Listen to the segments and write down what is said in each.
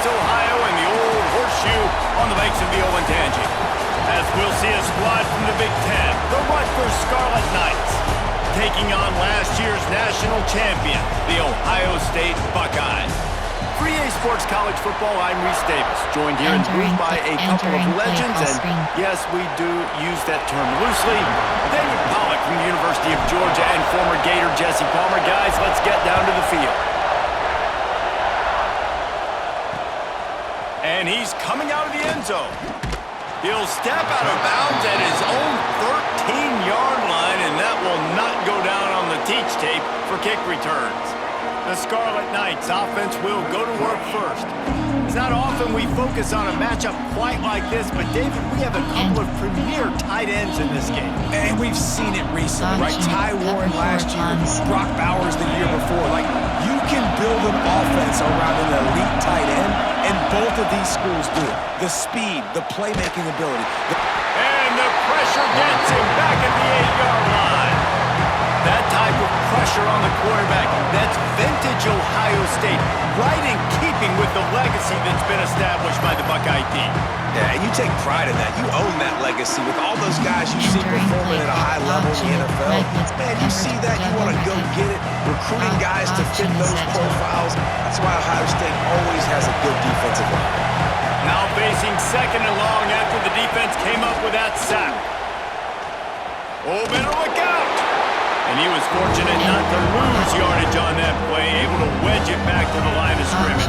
Columbus, Ohio, in the old horseshoe on the banks of the Olentangy. As we'll see a squad from the Big Ten, the Rutgers Scarlet Knights, taking on last year's national champion, the Ohio State Buckeyes. For EA Sports College Football, I'm Reese Davis, joined here in the booth by a couple of legends, and yes, we do use that term loosely. David Pollack from the University of Georgia and former Gator Jesse Palmer. Guys, let's get down to the field. And he's coming out of the end zone. He'll step out of bounds at his own 13-yard line, and that will not go down on the teach tape for kick returns. The Scarlet Knights offense will go to work first. It's not often we focus on a matchup quite like this, but David, we have a couple of premier tight ends in this game. And we've seen it recently, right? Ty Warren last year, Brock Bowers the year before. Like, you can build an offense around an elite tight end, and both of these schools do it. The speed, the playmaking ability. And the pressure gets him back at the 8-yard line. That type of pressure on the quarterback, that's vintage Ohio State, right in keeping with the legacy that's been established by the Buckeye team. Yeah, and you take pride in that. You own that legacy with all those guys you see performing at a high level in the NFL. Man, you see that, you want to go get it, recruiting guys to fit those profiles. That's why Ohio State always has a good defensive line. Now facing second and long after the defense came up with that sack. Oh, better look out! And he was fortunate not to lose yardage on that play, able to wedge it back to the line of scrimmage.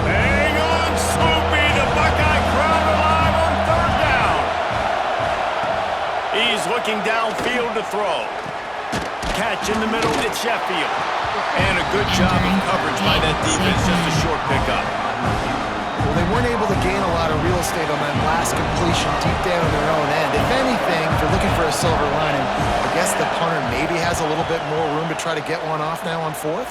Hang on, Soupy, the Buckeye crowd alive on third down. He's looking downfield to throw. Catch in the middle, it's Sheffield. And a good job of coverage by that defense, just a short pickup. Well, they weren't able to gain a lot of real estate on that last completion deep down in their own end. If anything, if they're looking for a silver lining, I guess the punter maybe has a little bit more room to try to get one off now on fourth.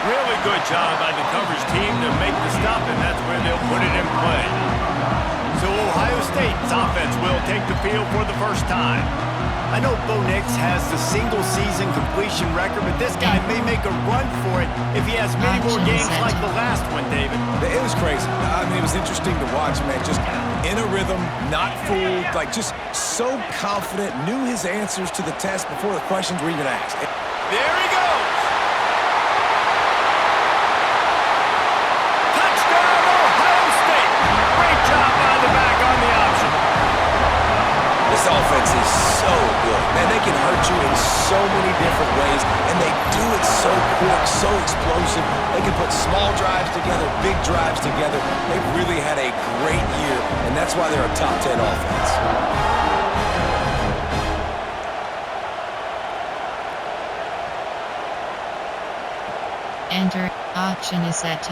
Really good job by the coverage team to make the stop, and that's where they'll put it in play. So Ohio State's offense will take the field for the first time. I know Bo Nix has the single-season completion record, but this guy may make a run for it if he has many more games like the last one, David. It was crazy. I mean, it was interesting to watch, man. Just in a rhythm, not fooled, like just so confident, knew his answers to the test before the questions were even asked. There he goes. Touchdown, Ohio State. Great job by the back on the option. This offense is so good. Man, they can hurt you in so many different ways, and they do it so quick, so explosive. They can put small drives together, big drives together. They've really had a great year, and that's why they're a top 10 offense. Enter. Option is set.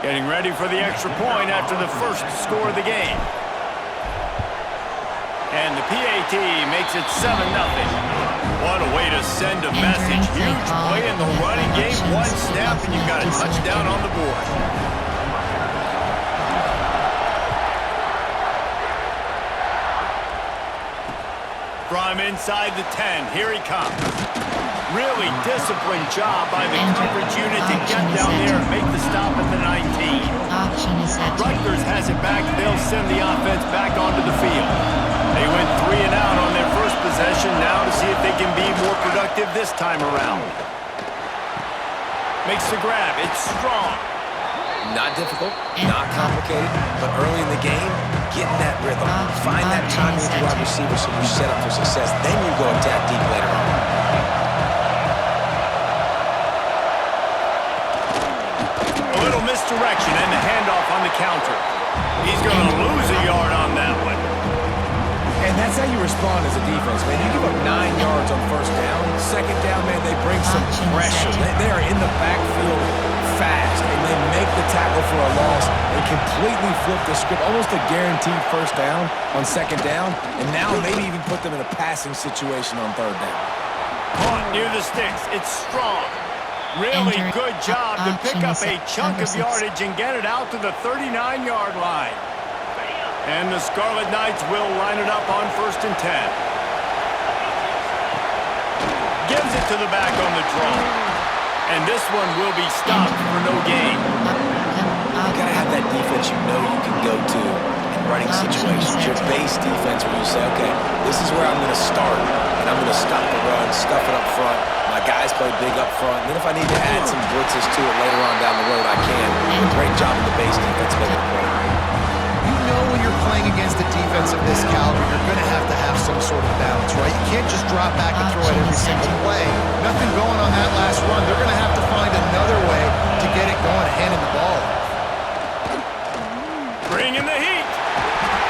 Getting ready for the extra point after the first score of the game. And the PAT makes it 7-0. What a way to send a message. Huge play in the running game. One snap and you've got a touchdown on the board. From inside the 10, here he comes. Really disciplined job by the coverage unit to get down there and make the stop at the 19. Rutgers has it back. They'll send the offense back onto the field. They went 3 and out on their first possession, now to see if they can be more productive this time around. Makes the grab. It's strong. Not difficult, not complicated, but early in the game, getting that rhythm. Find that timing with the wide receiver so you set up for success. Then you go attack deep later on. A little misdirection and the handoff on the counter. He's going to lose a yard on that one. And that's how you respond as a defense, man. You give up 9 yards on first down. Second down, man, they bring some pressure. They are in the backfield fast, and they make the tackle for a loss. They completely flip the script, almost a guaranteed first down on second down, and now maybe even put them in a passing situation on third down. Caught near the sticks. It's strong. Really good job to pick up a chunk of yardage and get it out to the 39-yard line. And the Scarlet Knights will line it up on 1st and 10. Gives it to the back on the draw. And this one will be stopped for no gain. You got to have that defense you know you can go to in running situations. Your base defense where you say, okay, this is where I'm going to start, and I'm going to stop the run, stuff it up front. My guys play big up front. And then if I need to add some blitzes to it later on down the road, I can. A great job in the base defense making the play. You know when you're playing against a defense of this caliber, you're going to have some sort of balance, right? You can't just drop back and throw it every single play. Nothing going on that last run. They're going to have to find another way to get it going, handing the ball off. Bring in the heat.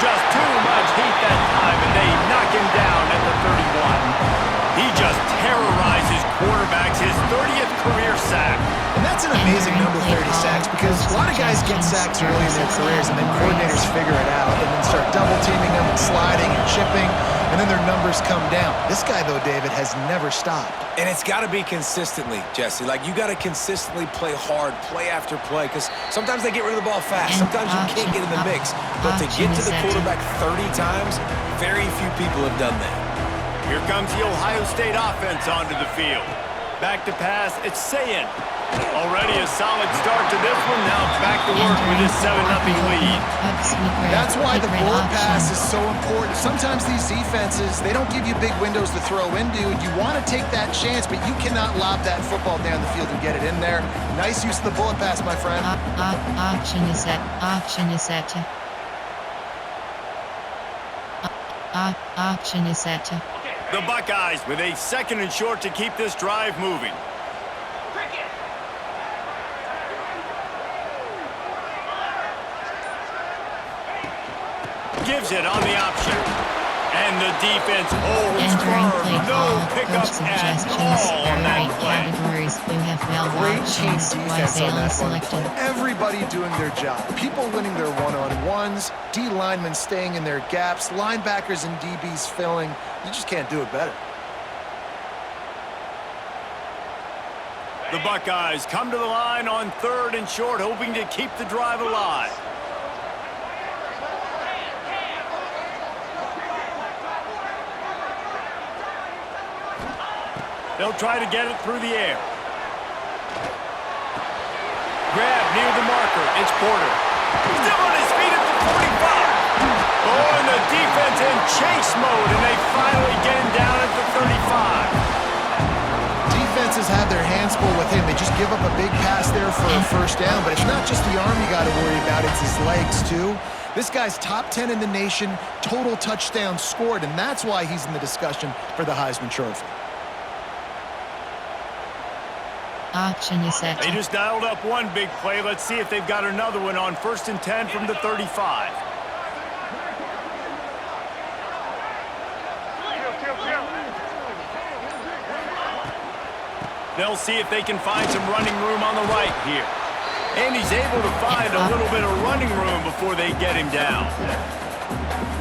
Just too much heat that time, and they knock him down at the 31. He just terrorizes quarterbacks, his 30th career sack. And that's an amazing number, 30 sacks, because a lot of guys get sacks early in their careers, and then coordinators figure it out and then start double-teaming them and sliding and chipping, and then their numbers come down. This guy, though, David, has never stopped. And it's got to be consistently, Jesse. Like, you got to consistently play hard, play after play, because sometimes they get rid of the ball fast. Sometimes you can't get in the mix. But to get to the quarterback 30 times, very few people have done that. Here comes the Ohio State offense onto the field. Back to pass, it's Sayin. Already a solid start to this one. Now back to work with his 7-0 lead. That's why the bullet pass is so important. Sometimes these defenses, they don't give you big windows to throw into. You want to take that chance, but you cannot lob that football down the field and get it in there. Nice use of the bullet pass, my friend. Auction is set. Auction is set. Auction is set. The Buckeyes with a 2nd and short to keep this drive moving. Gives it on the option. And the defense holds firm. No pickups at all on that play. Categories you have Great team defense on that one. selected. Everybody doing their job. People winning their one-on-ones, D linemen staying in their gaps, linebackers and DBs filling. You just can't do it better. The Buckeyes come to the line on 3rd and short, hoping to keep the drive alive. They'll try to get it through the air. Grab near the marker. It's Porter. Still on his feet at the 45. Oh, and the defense in chase mode, and they finally get him down at the 35. Defenses have their hands full with him. They just give up a big pass there for a first down, but it's not just the arm you got to worry about, it's his legs too. This guy's top 10 in the nation, total touchdowns scored, and that's why he's in the discussion for the Heisman Trophy. Auction is set. They just dialed up one big play. Let's see if they've got another one on 1st and 10 from the 35. They'll see if they can find some running room on the right here. And he's able to find a little bit of running room before they get him down.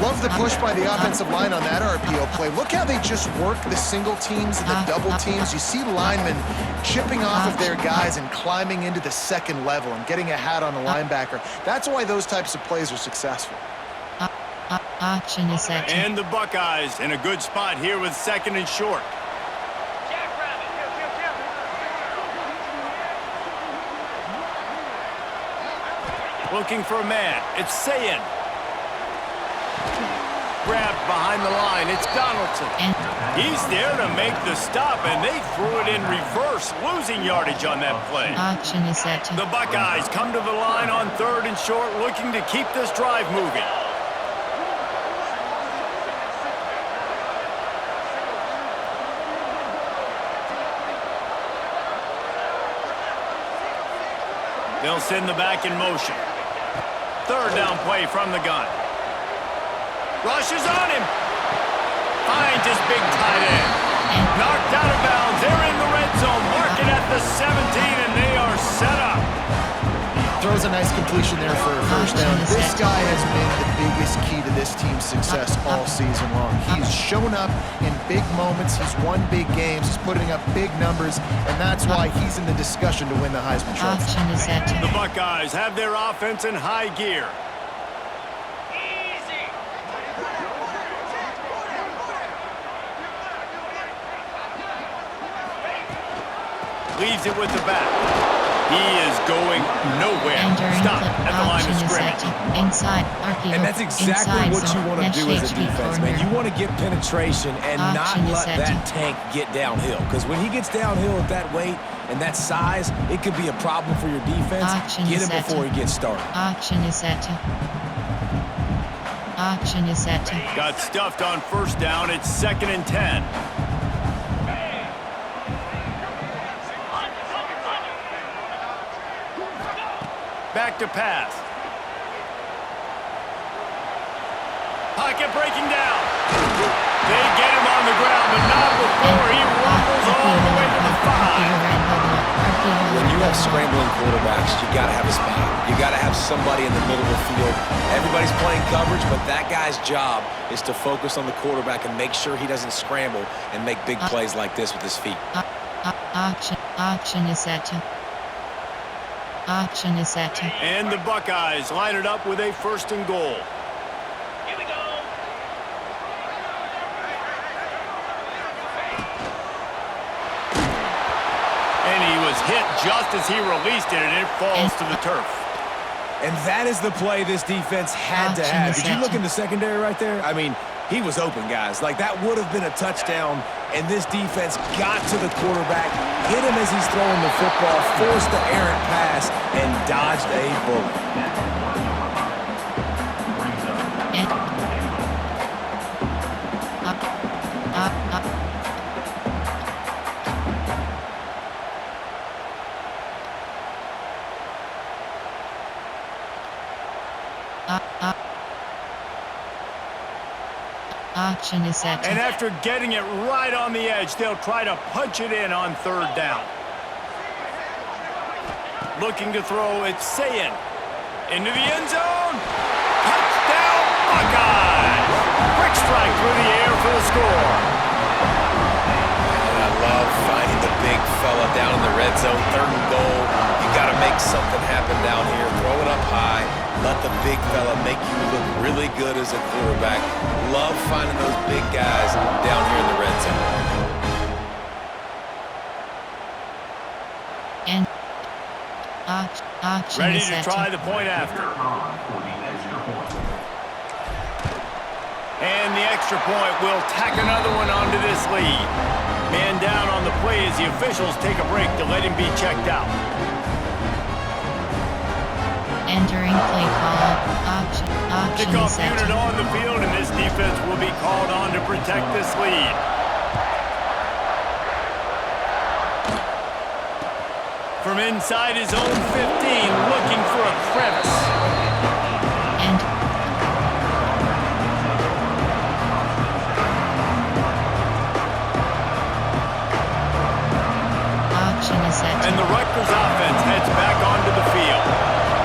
Love the push by the offensive line on that RPO play. Look how they just work the single teams and the double teams. You see linemen chipping off of their guys and climbing into the 2nd level and getting a hat on a linebacker. That's why those types of plays are successful. Auction is set. And the Buckeyes in a good spot here with 2nd and short. Looking for a man. It's Sayin. Grabbed behind the line. It's Donaldson. He's there to make the stop, and they threw it in reverse, losing yardage on that play. Auction is set. The Buckeyes come to the line on 3rd and short, looking to keep this drive moving. They'll send the back in motion. 3rd down play from the gun. Rushes on him. Finds his big tight end. Knocked out of bounds. They're in the red zone. Mark it at the 17, and they are set up. Throws a nice completion there for a first down. This guy has been the biggest key to this team's success all season long. He's shown up in big moments. He's won big games. He's putting up big numbers, and that's why he's in the discussion to win the Heisman Trophy. Auction is set. The Buckeyes have their offense in high gear. Leaves it with the back. He is going nowhere. Entering Stop clip at the line of option is scrimmage. set to inside RPO. And that's exactly inside what you zone, want to do as a HHP defense, corner. man. You want to get penetration and not Option is let set that to- tank get downhill. Because when he gets downhill at that weight and that size, it could be a problem for your defense. Option Get is him set before to- he gets started. Option is set to. Option is set to. Got stuffed on first down. It's 2nd and 10. Back to pass. Pocket breaking down. They get him on the ground, but not before he rumbles all the way to the 5. When you have scrambling quarterbacks, you got to have a spot. You got to have somebody in the middle of the field. Everybody's playing coverage, but that guy's job is to focus on the quarterback and make sure he doesn't scramble and make big plays like this with his feet. Option is set to. Option is set to. And the Buckeyes line it up with a 1st and goal. Here we go. And he was hit just as he released it, and it falls to the turf. And that is the play this defense had to have. Did you look in the secondary right there? I mean, he was open, guys. Like, that would have been a touchdown, and this defense got to the quarterback, hit him as he's throwing the football, forced the errant pass, and dodged a bullet. Option is set to. And after getting it right on the edge, they'll try to punch it in on 3rd down. Looking to throw, it's Sayin. Into the end zone. Touchdown, Buckeyes! Quick strike through the air for the score. And I love finding the big fella down in the red zone, 3rd and goal. You got to make something happen down here. Throw it up high. Let the big fella make you look really good as a quarterback. Love finding those big guys down here in the red zone. And option Ready is to set try the point after. And the extra point will tack another one onto this lead. Man down on the play as the officials take a break to let him be checked out. Entering play call. Option is Kickoff set unit to. on the field, and this defense will be called on to protect this lead. From inside his own 15, looking for a crevice. And option is set to. And the Rutgers offense heads back onto the field.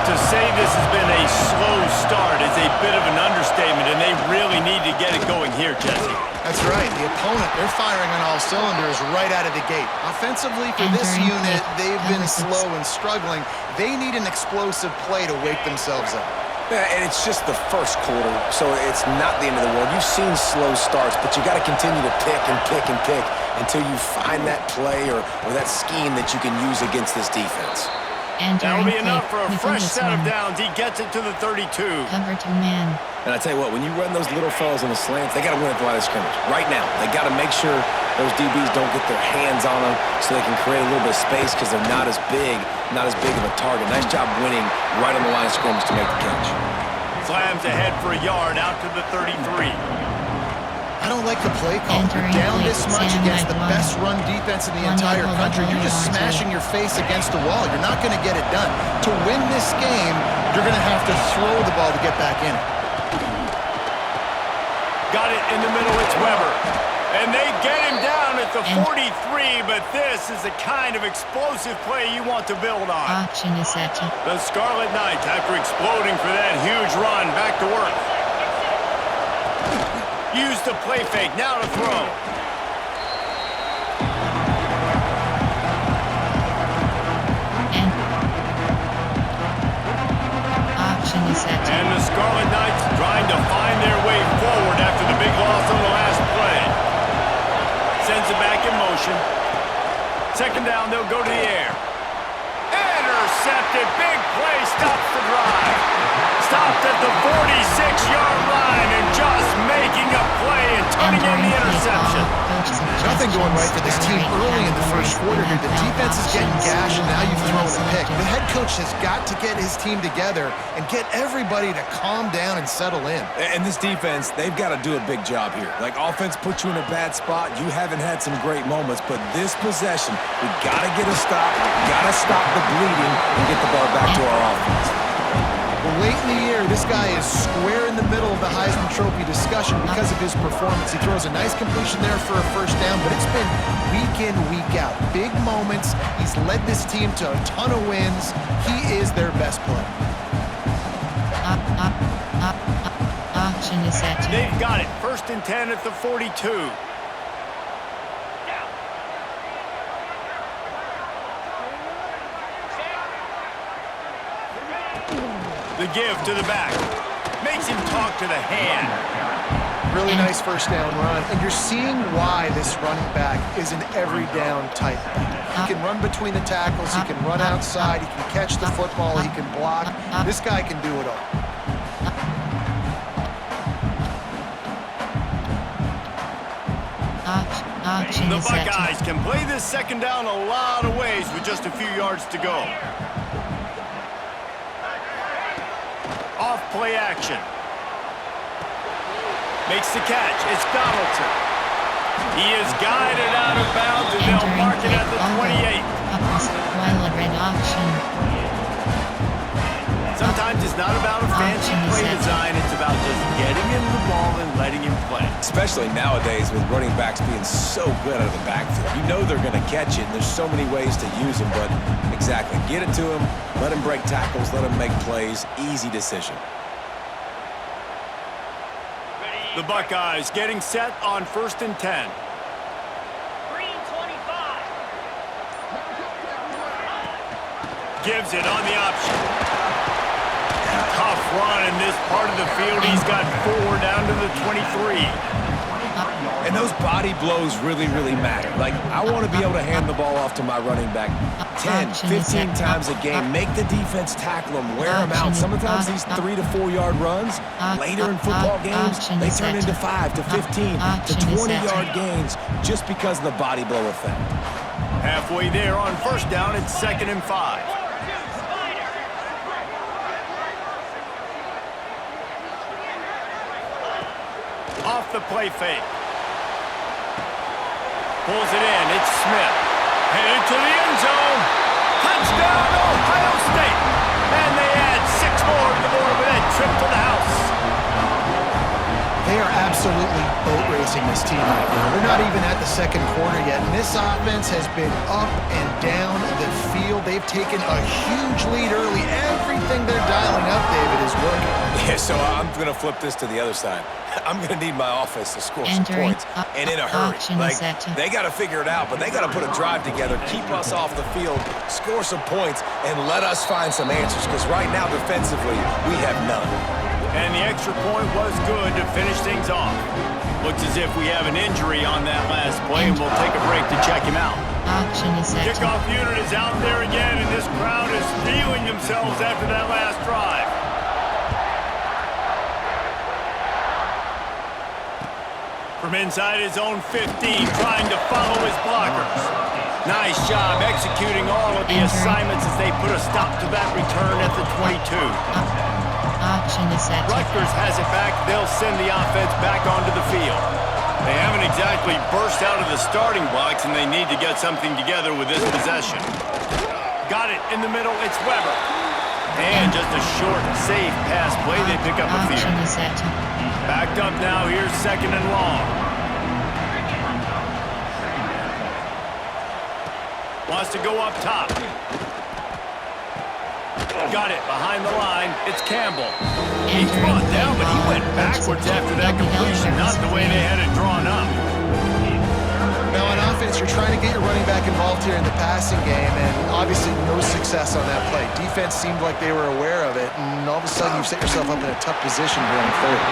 To say this has been a slow start is a bit of an understatement, and they really need to get it going here, Jesse. That's right. The opponent, they're firing on all cylinders right out of the gate. Offensively, for this Entering unit, play. they've been Number 6. slow and struggling. They need an explosive play to wake themselves up. Yeah, and it's just the first quarter, so it's not the end of the world. You've seen slow starts, but you got to continue to pick and pick and pick until you find that play or that scheme that you can use against this defense. That'll Entering be play enough for a within fresh this set of one. downs. He gets it to the 32. Cover 2 man. And I tell you what, when you run those little fellas on the slants, they got to win at the line of scrimmage. Right now, they got to make sure those DBs don't get their hands on them so they can create a little bit of space because they're not as big of a target. Nice job winning right on the line of scrimmage to make the catch. Slams ahead for a yard out to the 33. I don't like the play call. You're Entering down play, this much Sam against the White, best run defense in the 1 entire yard, country. You're just yard, smashing your face against the wall. You're not going to get it done. To win this game, you're going to have to throw the ball to get back in it. Got it in the middle, it's Weber. And they get him down at the 43, but this is the kind of explosive play you want to build on. Option is set to. The Scarlet Knights, after exploding for that huge run, back to work. Use the play fake, now to throw. And option is set to. And the Scarlet Knights trying to find their way forward after the big loss on the last play. Sends it back in motion. second down, they'll go to the air. Intercepted. Big play. Stops the drive. Stopped at the 46-yard line and just making a play and turning in the interception. Nothing going right for this team early in the first quarter here. The defense is getting gashed, and now you've thrown a pick. The head coach has got to get his team together and get everybody to calm down and settle in. And this defense, they've got to do a big job here. Like, offense put you in a bad spot. You haven't had some great moments, but this possession, we got to get a stop. Got to stop the bleeding and get the ball back to our offense. Well, late in the year, this guy is square in the middle of the Heisman Trophy discussion because of his performance. He throws a nice completion there for a first down, but it's been week in, week out. Big moments. He's led this team to a ton of wins. He is their best player. Option is set. They've got it. 1st and 10 at the 42. The give to the back. Makes him talk to the hand. Really nice first down run. And you're seeing why this running back is an every down type. He can run between the tackles. He can run outside. He can catch the football. He can block. This guy can do it all. Option The is set. Buckeyes can play this second down a lot of ways with just a few yards to go. Off play action. Makes the catch. It's Donaldson. He is guided out of bounds, and they'll mark it at the 28. While red option. Sometimes it's not about a fancy play design. It's about just getting him the ball and letting him play. Especially nowadays with running backs being so good out of the backfield. You know they're going to catch it, and there's so many ways to use them, but exactly. Get it to him, let him break tackles, let him make plays. Easy decision. The Buckeyes getting set on 1st and 10. Gives it on the option. Tough run in this part of the field. He's got 4 down to the 23. And those body blows really, really matter. Like, I want to be able to hand the ball off to my running back 10, 15 times a game. Make the defense tackle them, wear them out. Sometimes these 3 to 4 yard runs, later in football games, they turn into 5 to 15 to 20-yard gains just because of the body blow effect. Halfway there on 1st down, it's 2nd and 5. Off the play fake. Pulls it in. It's Smith. Headed to the end zone. Touchdown, Ohio State. And they add 6 more to the board with that trip to the house. They are absolutely boat racing this team right now. They're not even at the second quarter yet, and this offense has been up and down the field. They've taken a huge lead early. Everything they're dialing up, David, is working. Yeah, so I'm going to flip this to the other side. I'm going to need my offense to score some points, and in a hurry. Like, they got to figure it out, but they got to put a drive together, keep us off the field, score some points, and let us find some answers, because right now, defensively, we have none. And the extra point was good to finish things off. Looks as if we have an injury on that last play, and we'll take a break to check him out. Option is set. Kickoff unit is out there again, and this crowd is feeling themselves after that last drive. From inside his own 15, trying to follow his blockers. Nice job executing all of the assignments as they put a stop to that return at the 22. Option is set. Rutgers has it back. They'll send the offense back onto the field. They haven't exactly burst out of the starting blocks, and they need to get something together with this possession. Got it in the middle. It's Weber. And just a short, safe pass play. They pick up a few. Option is set. Backed up now. Here's 2nd and long. Wants to go up top. Got it behind the line. It's Campbell. He's brought down, but he went backwards after that completion. Not the way they had it drawn up. Now, on offense, you're trying to get your running back involved here in the passing game, and obviously no success on that play. Defense seemed like they were aware of it, and all of a sudden you've set yourself up in a tough position here on 3rd.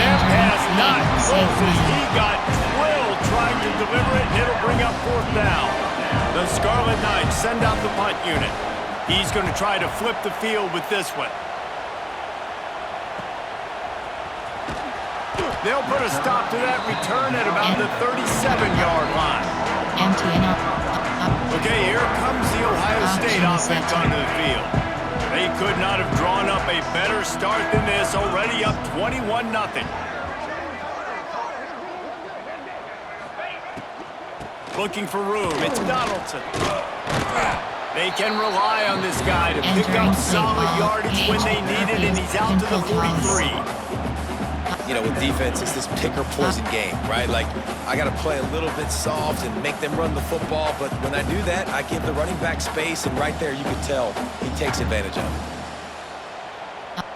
That pass not close as he got drilled trying to deliver it, and it'll bring up 4th down. The Scarlet Knights send out the punt unit. He's going to try to flip the field with this one. They'll put a stop to that return at about the 37-yard line. Okay, here comes the Ohio State offense onto the field. They could not have drawn up a better start than this, already up 21-0. Looking for room, it's Donaldson. They can rely on this guy to pick up solid yardage when they need it, and he's out to the 43. You know, with defense, it's this pick or poison game, right? Like, I got to play a little bit soft and make them run the football, but when I do that, I give the running back space, and right there you can tell he takes advantage of it.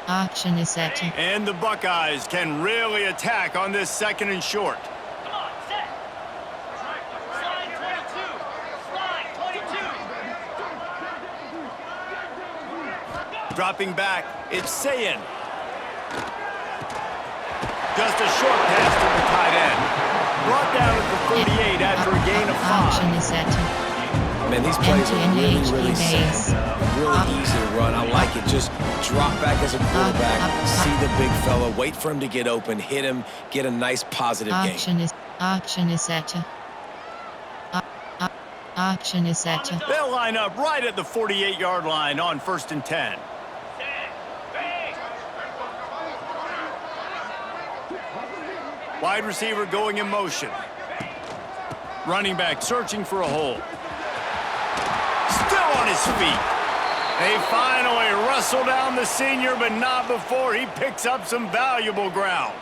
Auction is set. And the Buckeyes can really attack on this 2nd and short. Come on, set. Slide 22. Slide 22. Dropping back, it's Sayin. Just a short pass to the tight end. Brought down at the 38 after a gain of 5. Auction is set. Man, these plays are really simple. Really easy to run. I like it. Just drop back as a quarterback, see the big fella, wait for him to get open, hit him, get a nice positive gain. Auction is set. Auction is set. They'll line up right at the 48-yard line on 1st and 10. Wide receiver going in motion. Running back searching for a hole. Still on his feet. They finally wrestle down the senior, but not before he picks up some valuable ground.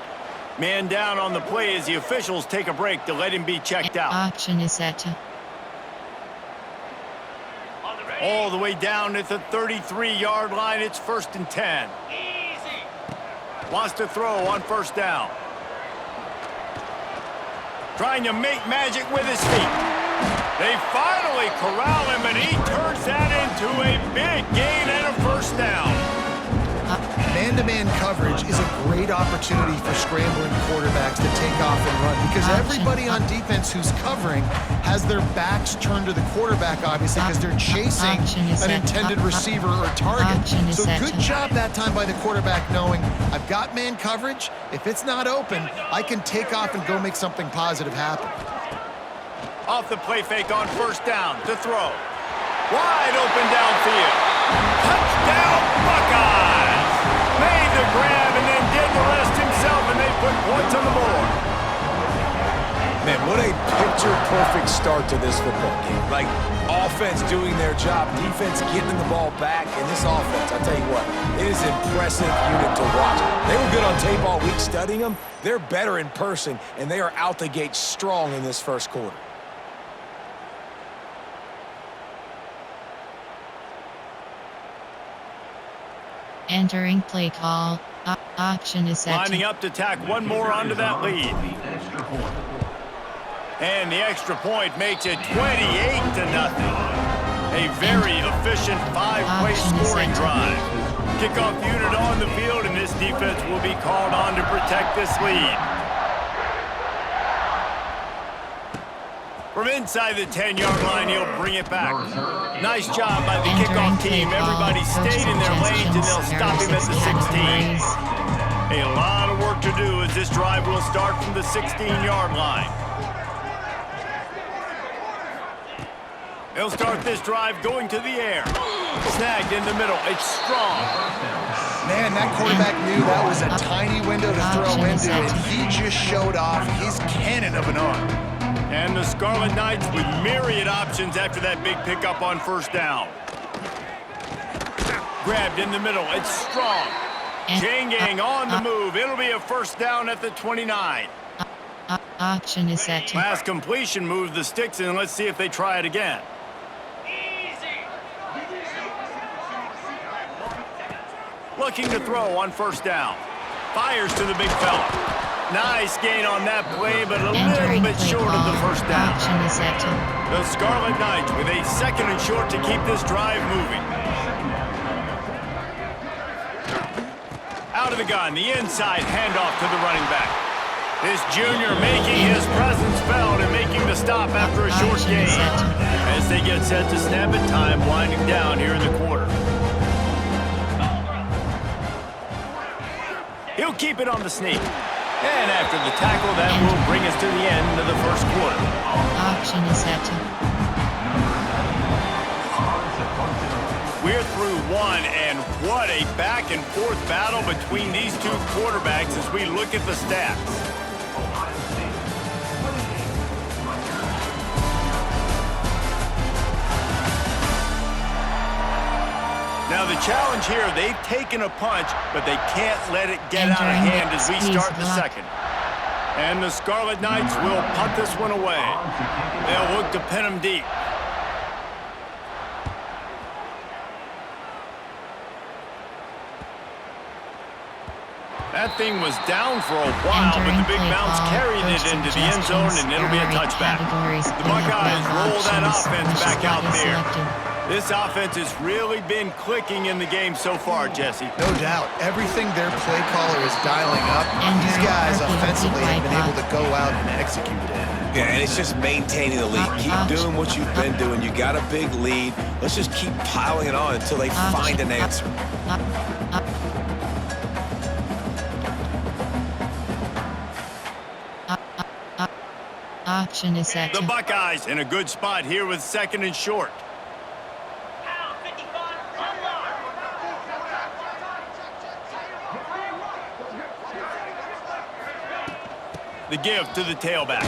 Man down on the play as the officials take a break to let him be checked out. Auction is set. All the way down at the 33-yard line, it's 1st and 10. Easy. Wants to throw on 1st down. Trying to make magic with his feet. They finally corral him, and he turns that into a big gain and a 1st down. Man-to-man coverage is a great opportunity for scrambling quarterbacks to take off and run because everybody on defense who's covering has their backs turned to the quarterback, obviously, because they're chasing an intended receiver or target. So good job that time by the quarterback knowing I've got man coverage. If it's not open, I can take off and go make something positive happen. Off the play fake on 1st down to throw. Wide open downfield. Touchdown Buckeyes! Made the grab and then did the rest himself, and they put points on the board. Man, what a picture-perfect start to this football game. Like, offense doing their job, defense getting the ball back, and this offense, I'll tell you what, it is an impressive unit to watch. They were good on tape all week studying them. They're better in person, and they are out the gate strong in this 1st quarter. Entering play call. Auction is set. Lining up to tack one more onto that lead. And the extra point makes it 28-0. A very efficient 5-play scoring drive. Kickoff unit on the field, and this defense will be called on to protect this lead. From inside the 10-yard line, he'll bring it back. Nice job by the kickoff team. Everybody stayed in their lanes, and they'll stop him at the 16. A lot of work to do as this drive will start from the 16-yard line. They'll start this drive going to the air. Snagged in the middle. It's strong. Man, that quarterback knew that was a tiny window to throw into, and he just showed off his cannon of an arm. And the Scarlet Knights with myriad options after that big pickup on 1st down. Grabbed in the middle. It's strong. Chain gang on the move. It'll be a 1st down at the 29. Auction is set. Last completion moves the sticks in. Let's see if they try it again. Easy. Looking to throw on 1st down. Fires to the big fella. Nice gain on that play, but a little bit short of the 1st down. The Scarlet Knights with a 2nd and short to keep this drive moving. Out of the gun, the inside handoff to the running back. This junior making his presence felt and making the stop after a short Action is gain. set. As they get set to snap it, time winding down here in the quarter. He'll keep it on the sneak. And after the tackle, that will bring us to the end of the first quarter. Action is set. We're through one, and what a back-and-forth battle between these two quarterbacks as we look at the stats. Now the challenge here, they've taken a punch, but they can't let it get out of hand as we start the second. And the Scarlet Knights will punt this one away. They'll look to pin them deep. That thing was down for a while, but the big bounce carried it into the end zone, and it'll be a touchback. The Buckeyes roll that offense back out there. This offense has really been clicking in the game so far, Jesse. No doubt. Everything their play caller is dialing up, these guys offensively have been able to go out and execute it. Yeah, and it's just maintaining the lead. Keep doing what you've been doing. You got a big lead. Let's just keep piling it on until they find an answer. Action is set. The Buckeyes in a good spot here with second and short. Pound 55, unlock. The give to the tailback.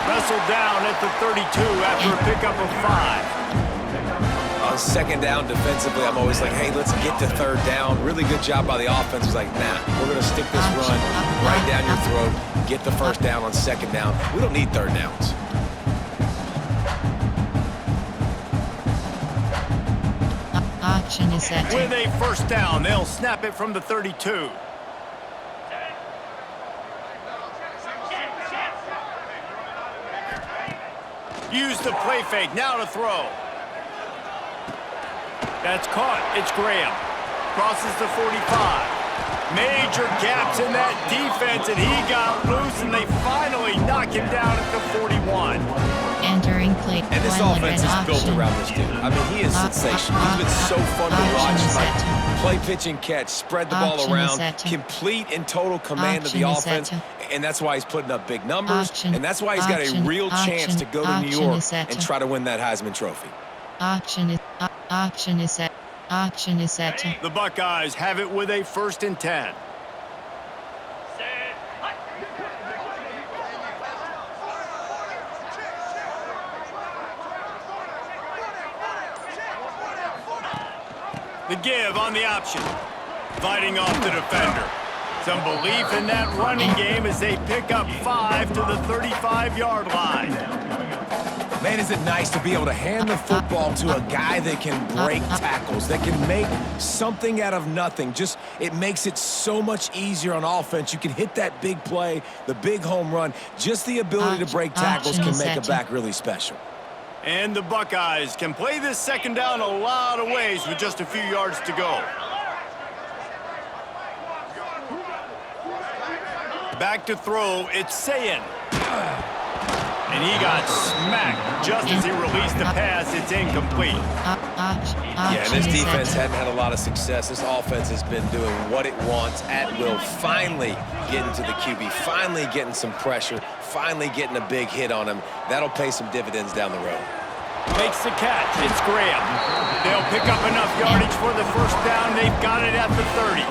Wrestled down at the 32 after a pickup of 5. On second down defensively, I'm always like, hey, let's get to third down. Really good job by the offense. It's like, nah, we're going to stick this run right down your throat, get the first down on second down. We don't need third downs. Action is set. With a first down, they'll snap it from the 32. Use the play fake, now to throw. That's caught, it's Graham. Crosses the 45. Major gaps in that defense, and he got loose, and they finally knock him down at the 41. Entering play. And this offense is built around this dude. I mean, he is sensational. He's been so fun to watch. Like, play, pitch, and catch, spread the ball around, complete and total command of the offense. And that's why he's putting up big numbers, and that's why he's got a real chance to go to New York and try to win that Heisman Trophy. Action is set. Action is set. The Buckeyes have it with a 1st and 10. The give on the option. Fighting off the defender. Some belief in that running game as they pick up 5 to the 35-yard line. Man, is it nice to be able to hand the football to a guy that can break tackles, that can make something out of nothing. Just, it makes it so much easier on offense. You can hit that big play, the big home run. Just the ability to break tackles can make a back really special. And the Buckeyes can play this second down a lot of ways with just a few yards to go. Back to throw, it's Sayin. And he got smacked just as he released the pass. It's incomplete. Yeah, this defense hadn't had a lot of success. This offense has been doing what it wants at will. Finally getting to the QB, finally getting some pressure, finally getting a big hit on him. That'll pay some dividends down the road. Makes the catch. It's Graham. They'll pick up enough yardage for the first down. They've got it at the 30.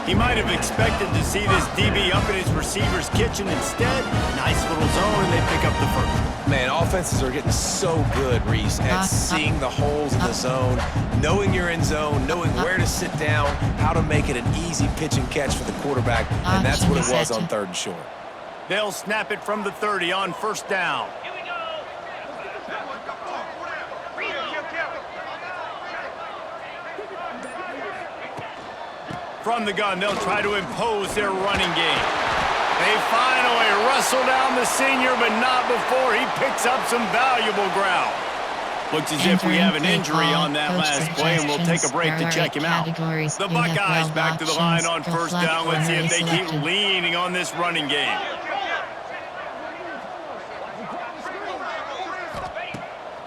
He might have expected to see this DB up in his receiver's kitchen. Instead, nice little zone, and they pick up the first. Man, offenses are getting so good, Reese, at seeing the holes in the zone, knowing you're in zone, knowing where to sit down, how to make it an easy pitch and catch for the quarterback, and that's what it was on 3rd and short. They'll snap it from the 30 on 1st down. Here we go. From the gun, they'll try to impose their running game. They finally wrestle down the senior, but not before he picks up some valuable ground. Looks as if we have an injury on that last play, and we'll take a break to check him out. The Buckeyes back to the line on first down. Let's see if they keep leaning on this running game.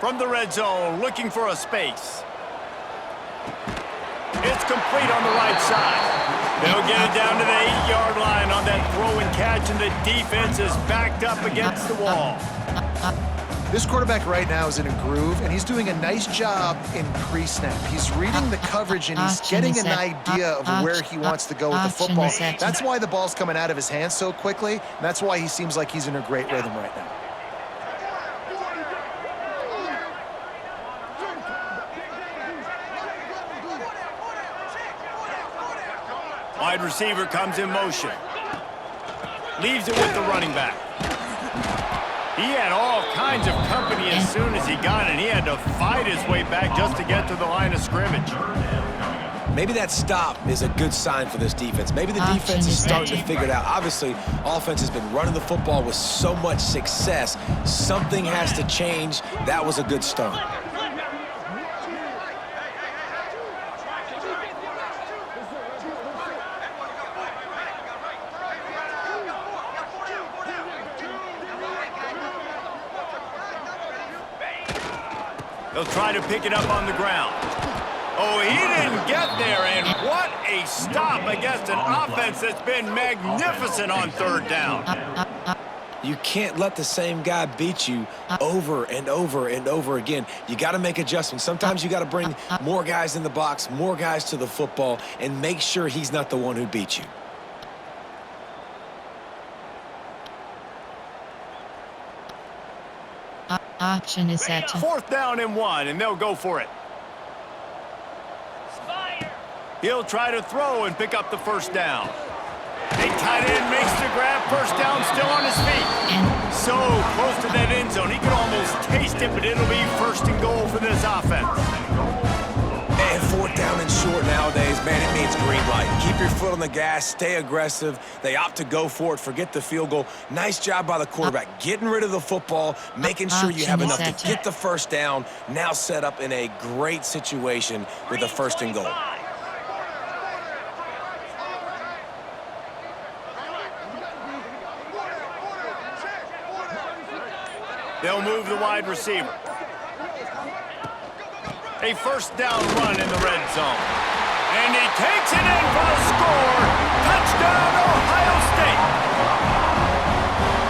From the red zone, looking for a space. It's complete on the right side. They'll get it down to the 8-yard line on that throw and catch, and the defense is backed up against the wall. This quarterback right now is in a groove, and he's doing a nice job in pre-snap. He's reading the coverage, and he's getting an idea of where he wants to go with the football. That's why the ball's coming out of his hands so quickly, and that's why he seems like he's in a great rhythm right now. Wide receiver comes in motion. Leaves it with the running back. He had all kinds of company as soon as he got it. He had to fight his way back just to get to the line of scrimmage. Maybe that stop is a good sign for this defense. Maybe the defense is starting to figure it out. Obviously, offense has been running the football with so much success. Something has to change. That was a good start. They'll try to pick it up on the ground. Oh, he didn't get there, and what a stop against an offense that's been magnificent on third down. You can't let the same guy beat you over and over and over again. You got to make adjustments. Sometimes you got to bring more guys in the box, more guys to the football, and make sure he's not the one who beats you. Option is set. Fourth down and 1, and they'll go for it. He'll try to throw and pick up the first down. A tight end makes the grab. First down, still on his feet. So close to that end zone. He could almost taste it, but it'll be first and goal for this offense. And fourth down and short nowadays, man, it means green light. Keep your foot on the gas, stay aggressive. They opt to go for it, forget the field goal. Nice job by the quarterback, getting rid of the football, making sure you have enough to get the first down. Now set up in a great situation with a first and goal. They'll move the wide receiver. A first down run in the red zone. And he takes it in for the score. Touchdown, Ohio State.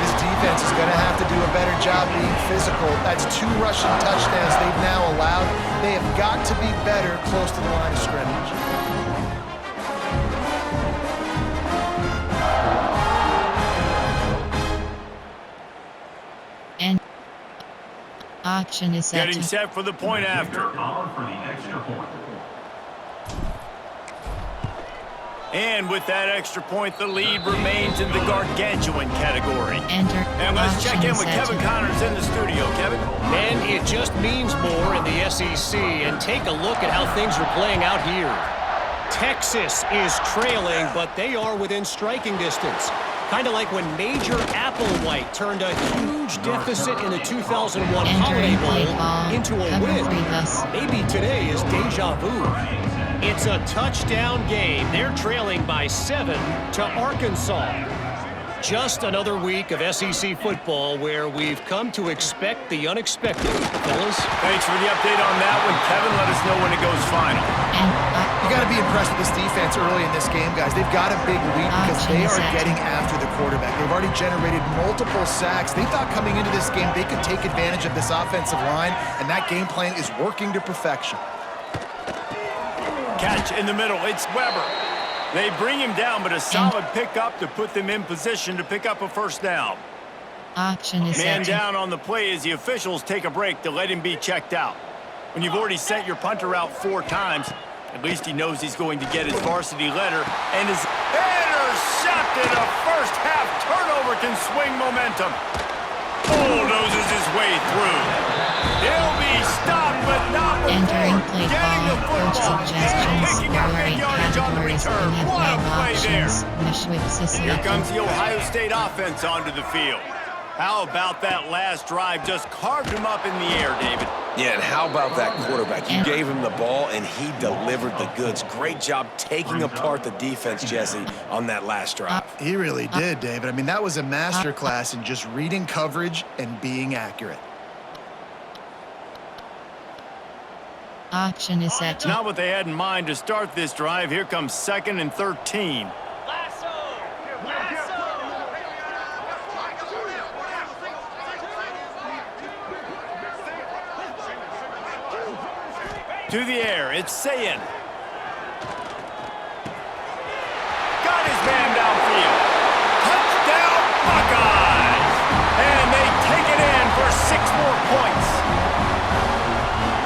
This defense is going to have to do a better job being physical. That's 2 rushing touchdowns they've now allowed. They have got to be better close to the line of scrimmage. And option is set. Getting set for the point after. And with that extra point, the lead remains in the gargantuan category. And let's check in with Kevin Connors in the studio. Kevin? And it just means more in the SEC. And take a look at how things are playing out here. Texas is trailing, but they are within striking distance. Kind of like when Major Applewhite turned a huge deficit in the 2001 Holiday Bowl into a win. Maybe today is deja vu. It's a touchdown game. They're trailing by 7 to Arkansas. Just another week of SEC football where we've come to expect the unexpected. Fellas? Thanks for the update on that one, Kevin. Let us know when it goes final. You got to be impressed with this defense early in this game, guys. They've got a big lead because they are getting after the quarterback. They've already generated multiple sacks. They thought coming into this game they could take advantage of this offensive line, and that game plan is working to perfection. Catch in the middle. It's Weber. They bring him down, but a solid pickup to put them in position to pick up a first down. Man down on the play as the officials take a break to let him be checked out. When you've already sent your punter out 4 times, at least he knows he's going to get his varsity letter, and is intercepted. A first half turnover can swing momentum. Bulldozes his way through. He'll be stopped, but not before getting the football and picking up good yardage on the return. What a play there. Here comes the Ohio State offense onto the field. How about that last drive? Just carved him up in the air, David. Yeah, and how about that quarterback? You gave him the ball, and he delivered the goods. Great job taking apart the defense, Jesse, on that last drive. He really did, David. I mean, that was a masterclass in just reading coverage and being accurate. Action is set. Not what they had in mind to start this drive. Here comes 2nd and 13. Lasso! Lasso! To the air, it's Sayin. Got his man downfield. Touchdown, Buckeyes! And they take it in for 6 more points.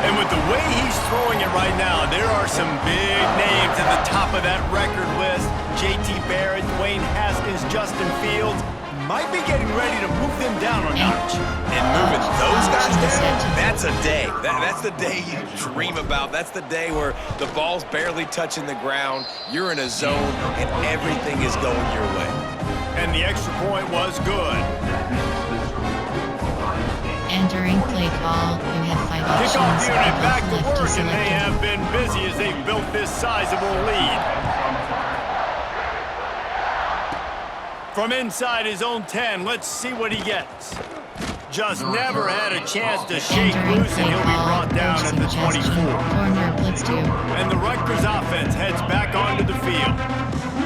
And with the way he's throwing it right now, there are some big names at the top of that record list. J.T. Barrett, Dwayne Haskins, Justin Fields. Might be getting ready to move them down a notch. And moving those guys down, that's a day. That's the day you dream about. That's the day where the ball's barely touching the ground, you're in a zone, and everything is going your way. And the extra point was good. Entering play call. You have 5 options. Kickoff unit back to Left work, and they selected. have been busy as they've built this sizable lead. From inside his own 10, let's see what he gets. Just never had a chance to shake Entering loose, and play he'll be call. brought down at the Suggestion. 24. Corner blitz 2. And the Rutgers offense heads back onto the field.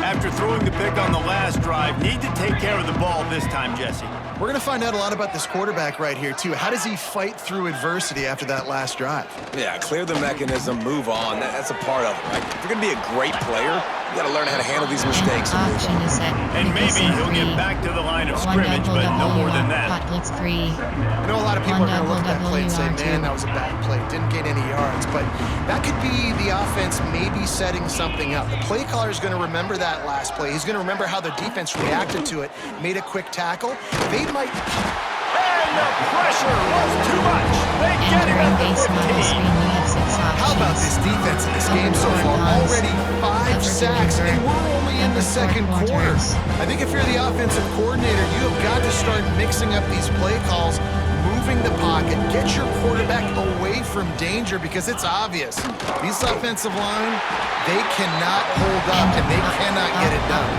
After throwing the pick on the last drive, need to take care of the ball this time, Jesse. We're going to find out a lot about this quarterback right here, too. How does he fight through adversity after that last drive? Yeah, clear the mechanism, move on. That's a part of it, right? If you're going to be a great player, you got to learn how to handle these mistakes and move Action on. is set. And maybe Nicholson he'll 3. get back to the line of One scrimmage, but no more than that. Hot blitz 3. I know a lot of people are going to look at that play and say, WR2. man, that was a bad play. Didn't gain any yards. But that could be the offense maybe setting something up. The play caller is going to remember that last play. He's going to remember how the defense reacted to it, made a quick tackle. They might... And the pressure was too much. They get him Entering at base the model 15. screen. You have 6 options. How about this defense in this game so far? Already 5 sacks, and we're only in the second quarter. I think if you're the offensive coordinator, you have got to start mixing up these play calls, moving the pocket, get your quarterback away from danger, because it's obvious. These offensive line, they cannot hold up, and they cannot get it done.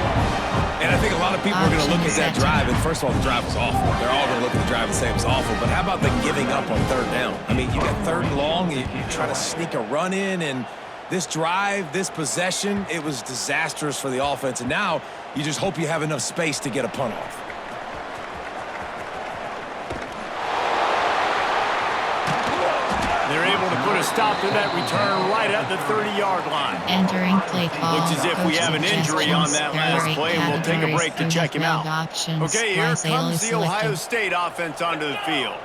And I think a lot of people are going to look at that drive, and first of all, the drive was awful. They're all going to look at the drive and say it was awful. But how about the giving up on 3rd down? I mean, you got 3rd and long, you try to sneak a run in, and this drive, this possession, it was disastrous for the offense. And now you just hope you have enough space to get a punt off. They're able to put a stop to that return right at the 30-yard line. Entering play call. Looks as if we have an injury on that last play, and we'll take a break to check him out. Okay, here comes the Ohio State offense onto the field.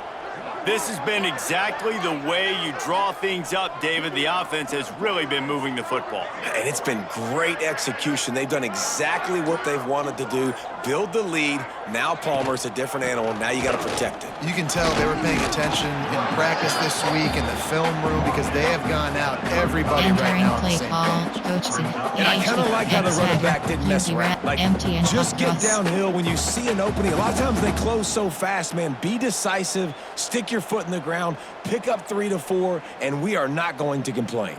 This has been exactly the way you draw things up, David. The offense has really been moving the football. And it's been great execution. They've done exactly what they've wanted to do. Build the lead. Now Palmer's a different animal. Now you got to protect it. You can tell they were paying attention in practice this week in the film room, because they have gone out everybody right Entering now on the play same call. page. Coach And I kind of like how the running back didn't mess around. Like, just get downhill when you see an opening. A lot of times they close so fast, man. Be decisive, stick your foot in the ground, pick up 3 to 4, and we are not going to complain.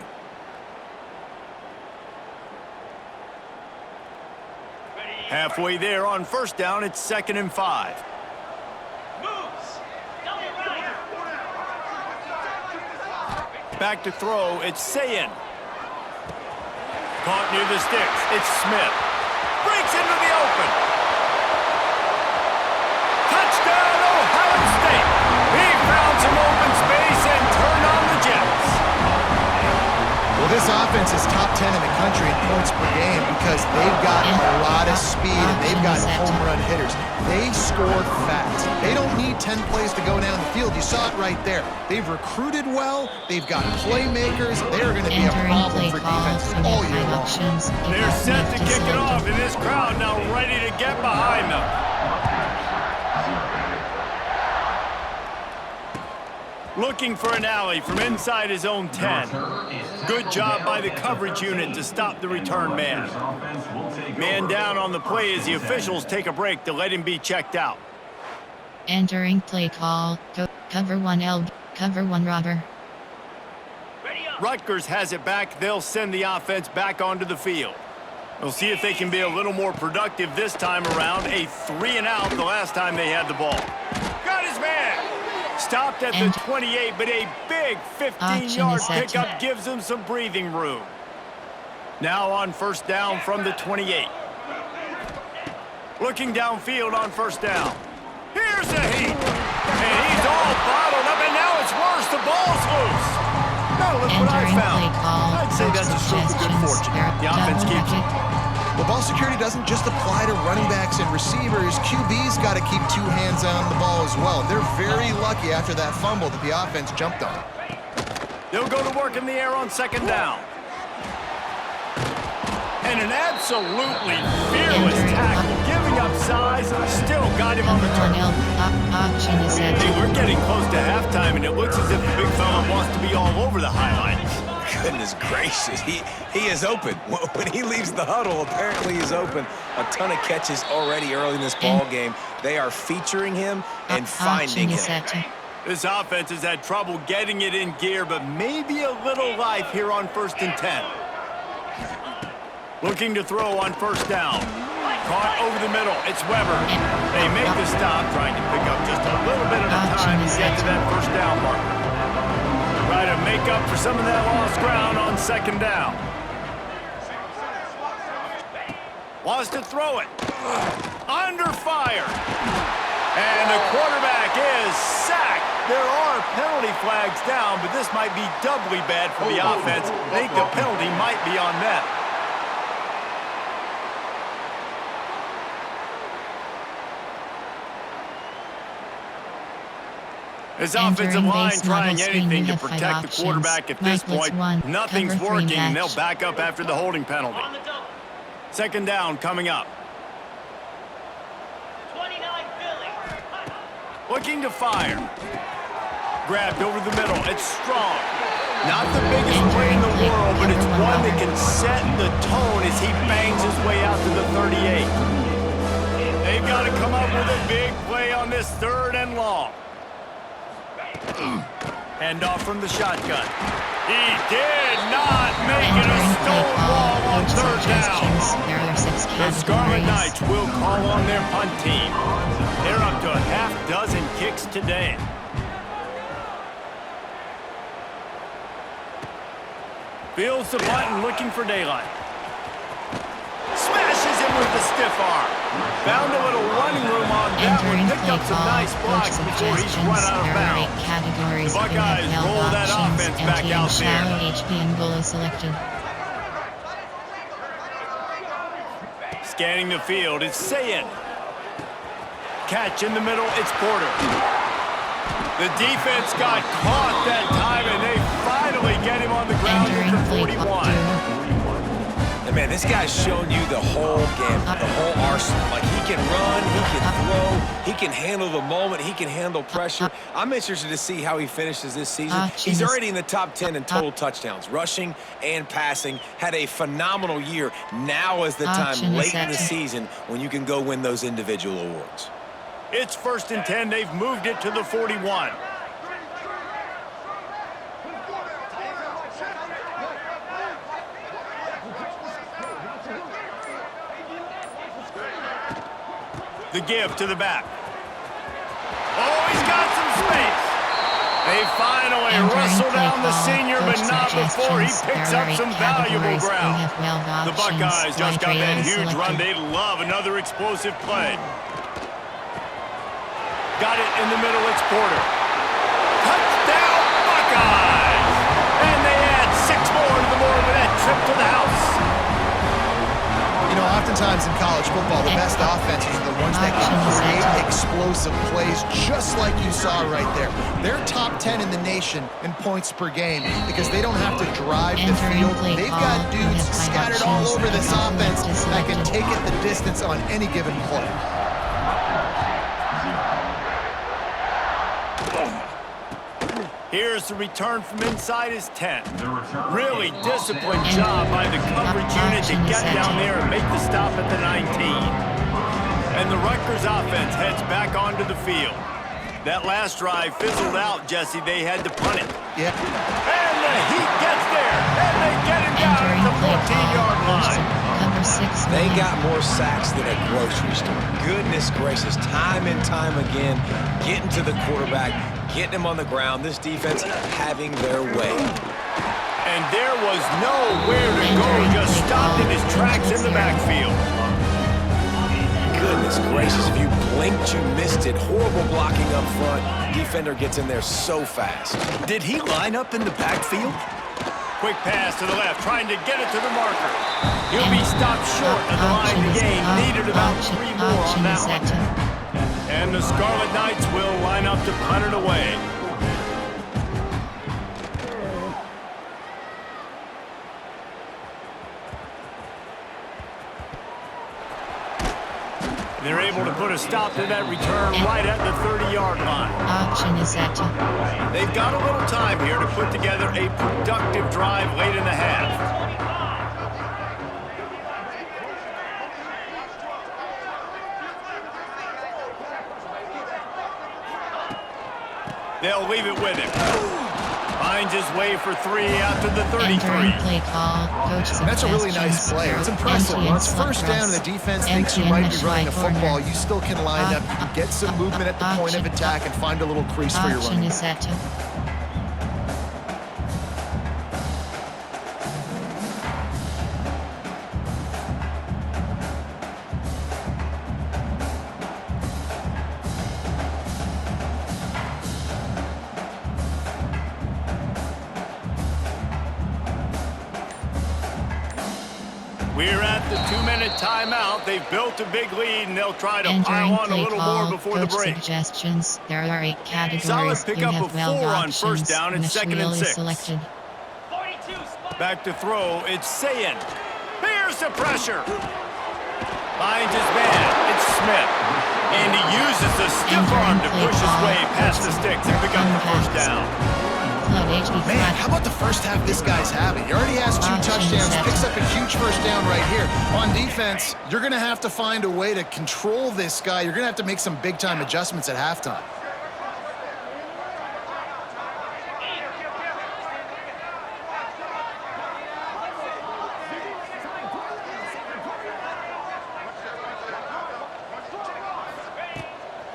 Halfway there on 1st down, it's 2nd and 5. Moves! Double right! Back to throw, it's Sayin. Caught near the sticks, it's Smith. Breaks into the open. Touchdown, Ohio State. He found some open space and turned on the Jets. Well, this offense is top 10 in the country in points per game, because they've got a lot of speed and they've got home run hitters. They score fast. They don't need 10 plays to go down the field. You saw it right there. They've recruited well. They've got playmakers. They're going to be a problem for defenses all year long. They're set to kick it off, and this crowd now ready to get behind them. Looking for an alley from inside his own 10. Good job by the coverage unit to stop the return man. Man down on the play as the officials take a break to let him be checked out. Entering play call. Cover 1 L. Cover 1 robber. Ready up. Rutgers has it back. They'll send the offense back onto the field. We'll see if they can be a little more productive this time around. A 3-and-out the last time they had the ball. Got his man. Stopped at the 28, but a big 15-yard pickup gives them some breathing room. Now on first down from the 28. Looking downfield on first down. Here's a heat. And he's all bottled up, and now it's worse. The ball's loose. Now look what I found. I'd say that's a stroke of good fortune. The offense keeps it. Well, ball security doesn't just apply to running backs and receivers. QB's got to keep two hands on the ball as well. They're very lucky after that fumble that the offense jumped on. They'll go to work in the air on second down. And an absolutely fearless tackle, giving up size, still got him on the turn. Hey, we're getting close to halftime, and it looks as if the big fella wants to be all over the highlights. Goodness gracious, he is open. When he leaves the huddle, apparently he's open. A ton of catches already early in this ball game. They are featuring him and finding him. This offense has had trouble getting it in gear, but maybe a little life here on 1st and 10. Looking to throw on first down. Caught over the middle. It's Weber. They make the stop, trying to pick up just a little bit of time to get to that first down marker. Try to make up for some of that lost ground on second down. Wants to throw it. Under fire. And the quarterback is sacked. There are penalty flags down, but this might be doubly bad for the offense. I think the penalty might be on them. This offensive line trying anything to protect the quarterback at this point. Nothing's working, and they'll back up after the holding penalty. Second down coming up. 29 Philly. Looking to fire. Grabbed over the middle. It's strong. Not the biggest play in the world, but it's one that can set the tone as he bangs his way out to the 38. They've got to come up with a big play on this 3rd and long. Handoff from the shotgun. He did not make it a stone wall on 3rd down. The Scarlet Knights will call on their punt team. They're up to a half-dozen kicks today. Feels the button, looking for daylight. Smashes him with the stiff arm. Found a little running room on that one. Picked up some nice blocks before he's run out of bounds. The Buckeyes roll that offense back out there. Scanning the field, it's Sayin. Catch in the middle, it's Porter. The defense got caught that time, and they finally get him on the ground for 41. And man, this guy's shown you the whole game, the whole arsenal. Like, he can run, he can throw, he can handle the moment, he can handle pressure. I'm interested to see how he finishes this season. He's already in the top 10 in total touchdowns, rushing and passing. Had a phenomenal year. Now is the time, late in the season, when you can go win those individual awards. It's 1st and 10. They've moved it to the 41. The give to the back. Oh, he's got some space. They finally wrestle down the senior, but not before he picks up some valuable ground. The Buckeyes just got that huge run. They love another explosive play. Got it in the middle. It's Porter. Touchdown, Buckeyes! And they add 6 more to the board with that trip to the house. You know, oftentimes in college football, the best offenses are the ones that can create explosive plays, just like you saw right there. They're top 10 in the nation in points per game because they don't have to drive the field. They've got dudes scattered all over this offense that can take it the distance on any given play. Here's the return from inside his 10. Really disciplined job by the coverage unit to get down there and make the stop at the 19. And the Rutgers offense heads back onto the field. That last drive fizzled out, Jesse. They had to punt it. Yeah. And the Heat gets there, and they get him down at the 14-yard line. Number 6. They got more sacks than a grocery store. Goodness gracious, time and time again, getting to the quarterback, getting him on the ground. This defense having their way. And there was nowhere to go, just stopped in his tracks in the backfield. Goodness gracious, if you blinked, you missed it. Horrible blocking up front. Defender gets in there so fast. Did he line up in the backfield? Quick pass to the left, trying to get it to the marker. He'll be stopped short of the line to gain. Needed about 3 more on that one. And the Scarlet Knights will line up to punt it away. They're able to put a stop to that return right at the 30-yard line. Option is set. They've got a little time here to put together a productive drive late in the half. They'll leave it with him. Finds his way for 3 out to the 33. Play call. Coach That's a really nice play. It's impressive. When it's first down and the defense thinks you might be running a football, you still can line up. You can get some movement at the point of attack and find a little crease for your running. Option is set. We're at the 2-minute timeout. They've built a big lead, and they'll try to pile on a little more before the break. Suggestions. There are 8 categories. Solid pickup you of have 4 on options. first down and second and 6. Selected. 42 spot. Back to throw. It's Sayin. Here's the pressure. Finds his man. It's Smith. And he uses the stiff arm to push his way past the sticks and pick up the first down. Man, how about the first half this guy's having? He already has 2 touchdowns, picks up a huge first down right here. On defense, you're going to have to find a way to control this guy. You're going to have to make some big-time adjustments at halftime.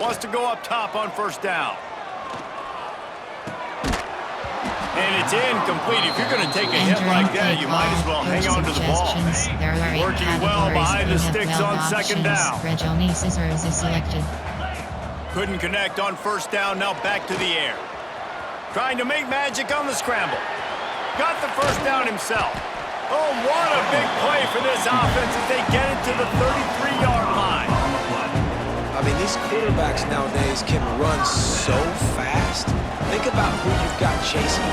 Wants to go up top on first down. And it's incomplete. If you're going to take a hit like that, you might as well hang on to the ball. Working well behind the sticks on second down. Scissors is selected. Couldn't connect on first down, now back to the air. Trying to make magic on the scramble. Got the first down himself. Oh, what a big play for this offense as they get it to the 33-yard line. I mean, these quarterbacks nowadays can run so fast. Think about who you've got chasing.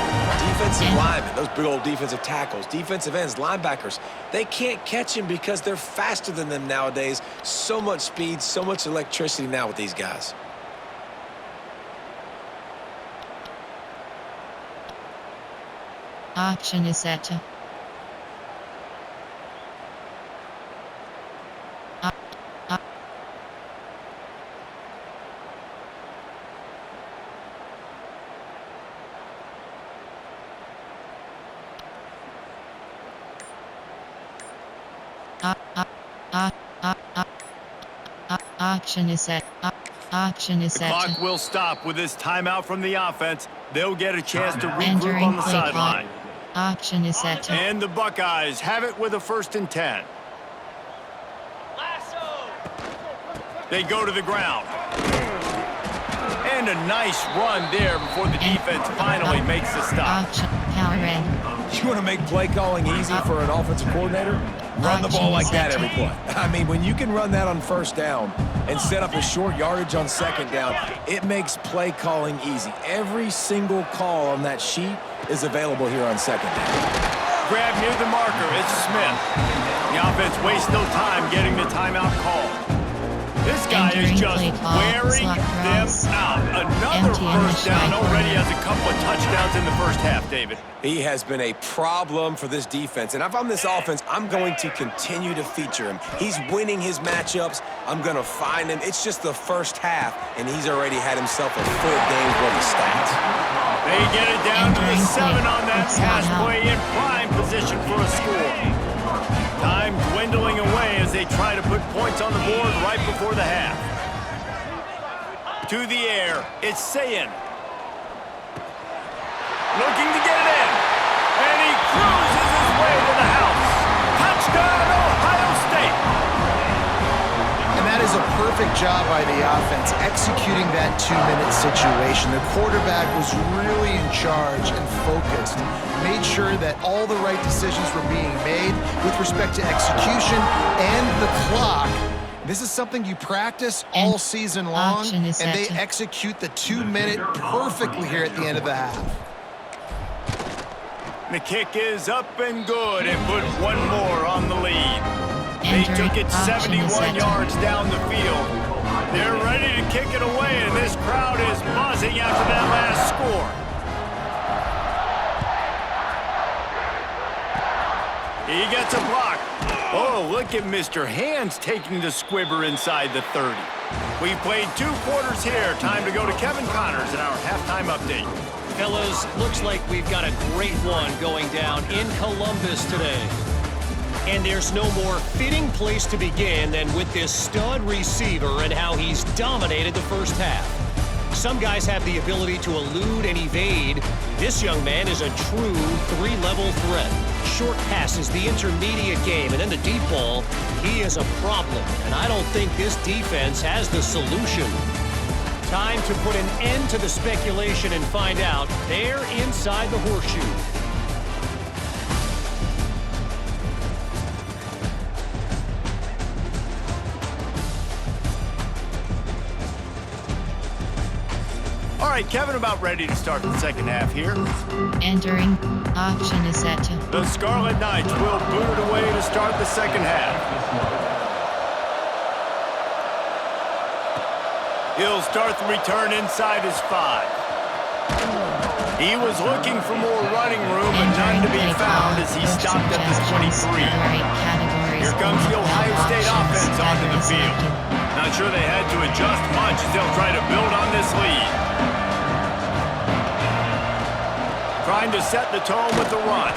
Defensive linemen, those big old defensive tackles, defensive ends, linebackers. They can't catch him because they're faster than them nowadays. So much speed, so much electricity now with these guys. Option is set. Option is set. Option is The set. clock will stop with this timeout from the offense. They'll get a chance to regroup Entering on the play sideline. clock. Option is set. And the Buckeyes have it with a 1st and 10. Lasso. They go to the ground. And a nice run there before the defense finally makes the stop. Option power red. You want to make play calling easy for an offensive coordinator? Run the ball like that every play. I mean, when you can run that on first down and set up a short yardage on second down, it makes play calling easy. Every single call on that sheet is available here on second down. Grab near the marker. It's Smith. The offense wastes no time getting the timeout called. This guy is Entering just play call, wearing slot them cross. out. Another Empty in the first down, strike already corner. has a couple of touchdowns in the first half, David. He has been a problem for this defense. And if I'm this offense, I'm going to continue to feature him. He's winning his matchups. I'm going to find him. It's just the first half, and he's already had himself a full game's worth of stats. They get it down to the Entering 7 play, on that it's pass not play in prime position for a score. Time dwindling away as they try to put points on the board right before the half. To the air, it's Sayin. Looking to get it in. And he cruises his way to the house. Touchdown, Ohio State. And that is a perfect job by the offense, executing that 2-minute situation. The quarterback was really in charge and focused, made sure that all the right decisions were being made with respect to execution and the clock. This is something you practice all season long, and they execute the 2-minute perfectly here at the end of the half. The kick is up and good and put one more on the lead. They took it 71 yards down the field. They're ready to kick it away, and this crowd is buzzing after that last score. He gets a block. Oh, look at Mr. Hands taking the squibber inside the 30. We've played 2 quarters here. Time to go to Kevin Connors in our halftime update. Fellas, looks like we've got a great one going down in Columbus today. And there's no more fitting place to begin than with this stud receiver and how he's dominated the first half. Some guys have the ability to elude and evade. This young man is a true 3-level threat. Short passes, the intermediate game, and then the deep ball, he is a problem. And I don't think this defense has the solution. Time to put an end to the speculation and find out. They're inside the horseshoe. All right, Kevin, about ready to start the second half here. Entering. Option is set to. The Scarlet Knights will boot it away to start the second half. He'll start the return inside his 5. He was looking for more running room, but none to be found as he stopped at the 23. Here comes the Ohio State offense onto the field. Not sure they had to adjust much as they'll try to build on this lead. Trying to set the tone with the run.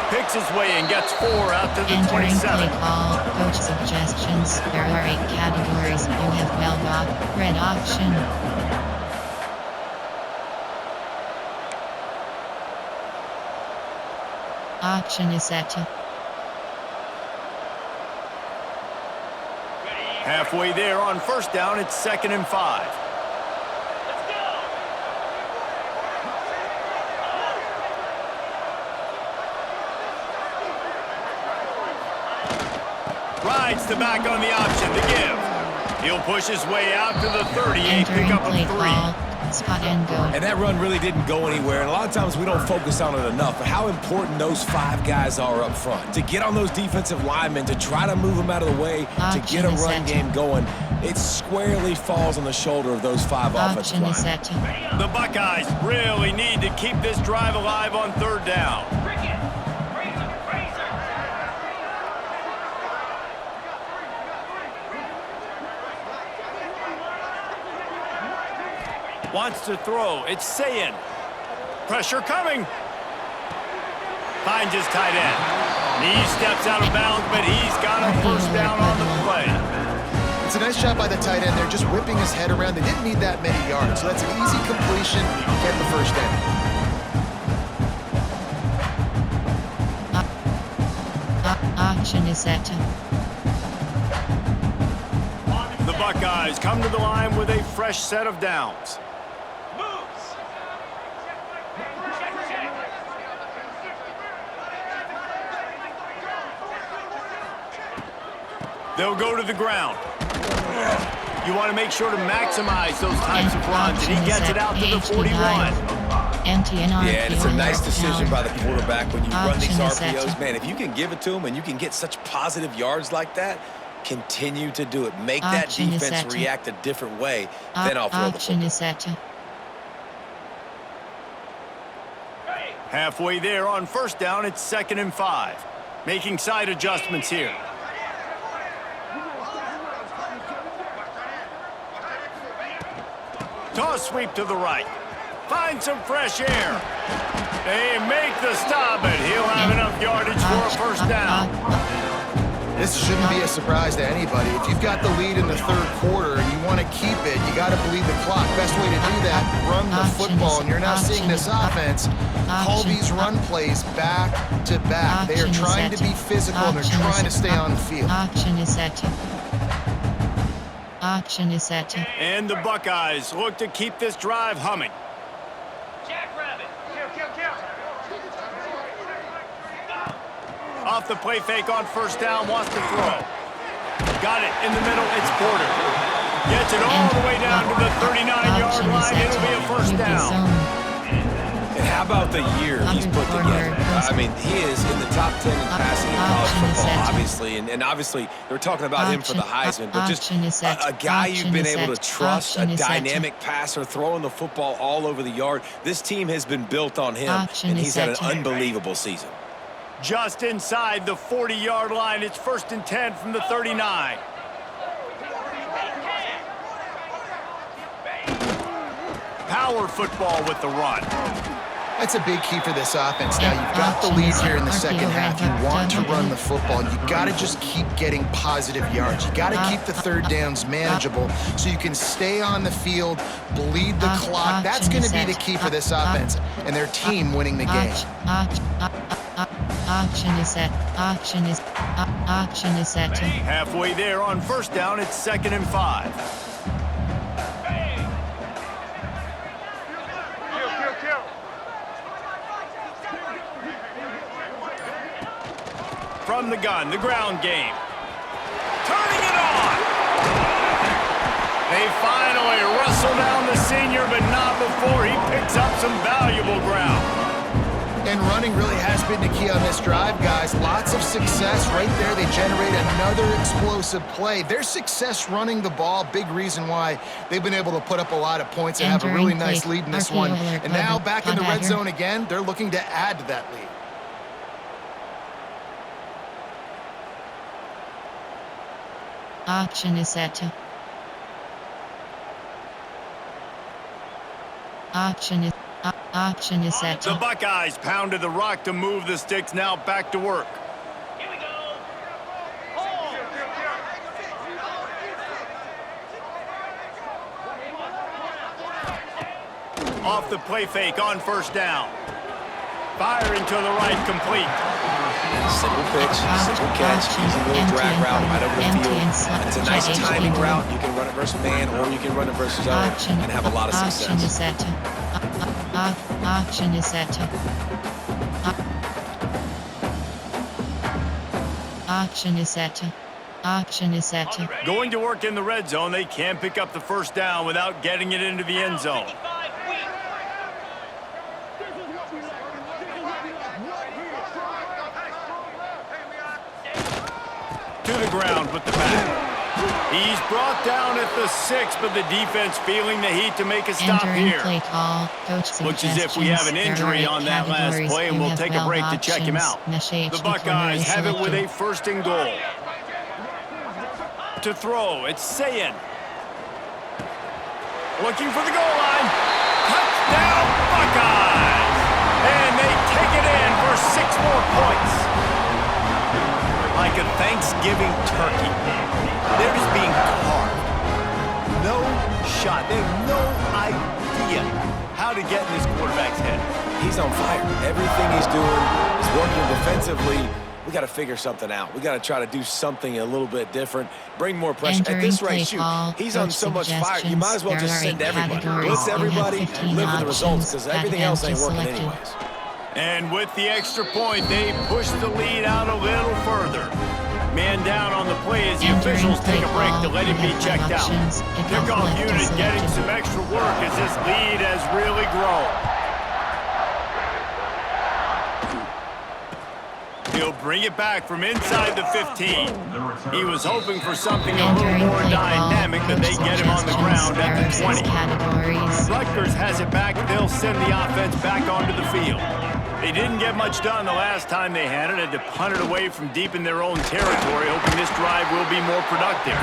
Picks his way and gets 4 out to the 27. Play call, coach suggestions. There are 8 categories. You have mailbox, red option. Option is set to. Halfway there on first down, it's 2nd and 5. Rides the back on the option to give. He'll push his way out to the 38, pick up a 3. Spot and go. And that run really didn't go anywhere. And a lot of times we don't focus on it enough. But how important those 5 guys are up front. To get on those defensive linemen, to try to move them out of the way, to get a run game going, it squarely falls on the shoulder of those 5 offensive linemen. The Buckeyes really need to keep this drive alive on 3rd down. Wants to throw. It's Sayin. Pressure coming. Finds his tight end. He steps out of bounds, but he's got a first down on the play. It's a nice shot by the tight end. They're just whipping his head around. They didn't need that many yards, so that's an easy completion. Get the first down. Option is set to. The Buckeyes come to the line with a fresh set of downs. They'll go to the ground. You want to make sure to maximize those types of runs, and he gets it out to the 41. Yeah, and it's a nice decision by the quarterback when you run these RPOs. Man, if you can give it to him and you can get such positive yards like that, continue to do it. Make that defense react a different way, then I'll throw the football. Halfway there on first down, it's 2nd and 5. Making side adjustments here. Toss sweep to the right. Find some fresh air. They make the stop, and he'll have enough yardage for a first down. This shouldn't be a surprise to anybody. If you've got the lead in the 3rd quarter and you want to keep it, you got to bleed the clock. Best way to do that, run the football. And you're now seeing this offense call these run plays back to back. They are trying to be physical and they're trying to stay on the field. And the Buckeyes look to keep this drive humming. Jackrabbit. Kill. Off the play fake on first down, wants to throw. Got it in the middle, it's Porter. Gets it all the way down to the 39-yard line. It'll be a first down. And how about the year he's put together? I mean, he is in the top 10 in passing in college football, obviously. And obviously, they're talking about him for the Heisman. But just a guy you've been able to trust, a dynamic passer, throwing the football all over the yard. This team has been built on him, and he's had an unbelievable season. Just inside the 40-yard line, it's 1st and 10 from the 39. Power football with the run. That's a big key for this offense. Now, you've got the lead here in the second half. You want to run the football. You got to just keep getting positive yards. You got to keep the 3rd downs manageable so you can stay on the field, bleed the clock. That's going to be the key for this offense and their team winning the game. Halfway there on first down, it's 2nd and 5. From the gun, the ground game. Turning it on! They finally wrestle down the senior, but not before he picks up some valuable ground. And running really has been the key on this drive, guys. Lots of success right there. They generate another explosive play. Their success running the ball, big reason why they've been able to put up a lot of points and have a really nice lead in this one. And now back in the red zone again, they're looking to add to that lead. Option is set. The Buckeyes pounded the rock to move the sticks, now back to work. Here we go. Off the play fake on first down. Firing to the right, complete. Simple pitch, simple catch, easy little drag route right over the field. It's a nice timing route. You can run it versus man or you can run it versus zone and have a lot of success. Option is set. Going to work in the red zone. They can't pick up the first down without getting it into the end zone. To the ground with the back. He's brought down at the 6, but the defense feeling the heat to make a stop here. Looks as if we have an injury on that last play, and we'll take a break to check him out. The Buckeyes have it with a 1st and goal. To throw, it's Sayin. Looking for the goal line. Touchdown, Buckeyes! And they take it in for 6 more points. Like a Thanksgiving turkey. They're just being carved. No shot. They have no idea how to get in this quarterback's head. He's on fire. Everything he's doing is working defensively. We got to figure something out. We got to try to do something a little bit different. Bring more pressure. At this rate, shoot, he's on so much fire. You might as well just send everybody. Blitz everybody, live with the results, because everything else ain't working anyways. And with the extra point, they push the lead out a little further. Man down on the play as the officials take a break to let him be checked out. Kickoff unit getting some extra work as this lead has really grown. He'll bring it back from inside the 15. He was hoping for something a little more dynamic, but they get him on the ground at the 20. Rutgers has it back. They'll send the offense back onto the field. They didn't get much done the last time they had it. Had to punt it away from deep in their own territory, hoping this drive will be more productive.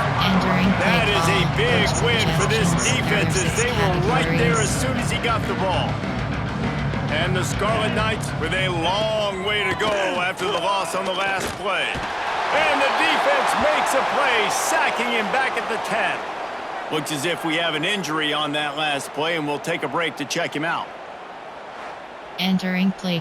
That is a big win for this defense as they were right there as soon as he got the ball. And the Scarlet Knights with a long way to go after the loss on the last play. And the defense makes a play, sacking him back at the 10. Looks as if we have an injury on that last play, and we'll take a break to check him out. Entering play